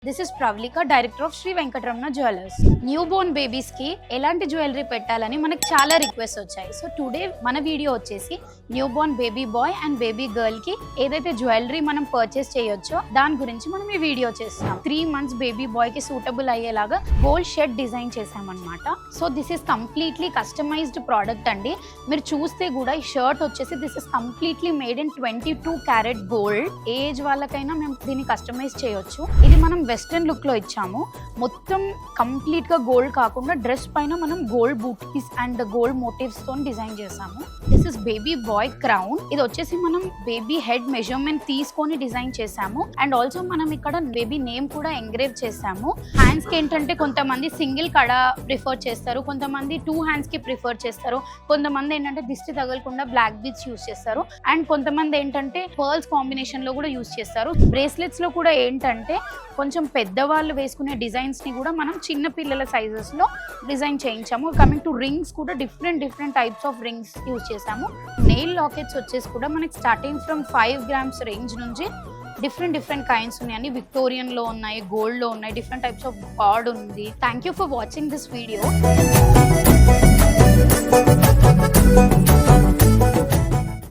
This is Pravalika, director of Shri Venkataramana jewellers. New born babies కి ఎలాంటి jewellery పెట్టాలని మనకు చాలా రిక్వెస్ట్ వచ్చాయి. సో టుడే మన వీడియో వచ్చేసి new born baby boy and baby girl కి ఏదైతే జ్యువెలరీ మనం పర్చేస్ చేయొచ్చో దాని గురించి మనం ఈ వీడియో చేస్తున్నాం. 3 months బేబీ బాయ్ కి సూటబుల్ అయ్యేలాగా గోల్డ్ షెడ్ డిజైన్ చేసామన్నమాట. So this is completely customized product అండి. మీరు చూస్తే కూడా ఈ షర్ట్ వచ్చేసి this is completely made in 22 carat gold. Age వాళ్ళకైనా మేము దీన్ని కస్టమైజ్ చేయొచ్చు. ఇది మనం వెస్ట్రన్ లుక్ లో ఇచ్చాము. మొత్తం కంప్లీట్ గా గోల్డ్ కాకుండా డ్రెస్ పైన మనం gold booties and gold motifs తో డిజైన్ చేసాము. This is baby bye crown. ఇది వచ్చేసి మనం బేబీ హెడ్ మెజర్మెంట్ తీసుకొని డిజైన్ చేసాము. అండ్ ఆల్సో మనం ఇక్కడ బేబీ నేమ్ కూడా ఎంగ్రేవ్ చేసాము. హ్యాండ్స్ కి ఏంటంటే కొంతమంది సింగిల్ కడ ప్రిఫర్ చేస్తారు, కొంతమంది 2 hands కి ప్రిఫర్ చేస్తారు, కొంతమంది ఏంటంటే దిష్టి తగలకుండా బ్లాక్ బీడ్స్ యూస్ చేస్తారు, అండ్ కొంతమంది ఏంటంటే పర్ల్స్ కాంబినేషన్ లో కూడా యూస్ చేస్తారు. బ్రేస్లెట్స్ లో కూడా ఏంటంటే కొంచెం పెద్దవాళ్ళు వేసుకునే డిజైన్స్ ని కూడా మనం చిన్న పిల్లల సైజెస్ లో డిజైన్ చేయించాము. కమింగ్ టు రింగ్స్ కూడా different types of rings use చేసాము. నెయిల్ లాకెట్స్ వచ్చేసి కూడా మనకి స్టార్టింగ్ ఫ్రమ్ 5 grams రేంజ్ నుంచి డిఫరెంట్ కైండ్స్ ఉన్నాయండి. విక్టోరియన్ లో ఉన్నాయి, గోల్డ్ లో ఉన్నాయి, డిఫరెంట్ టైప్స్ ఆఫ్ కార్డ్ ఉంది. Thank you for watching this video.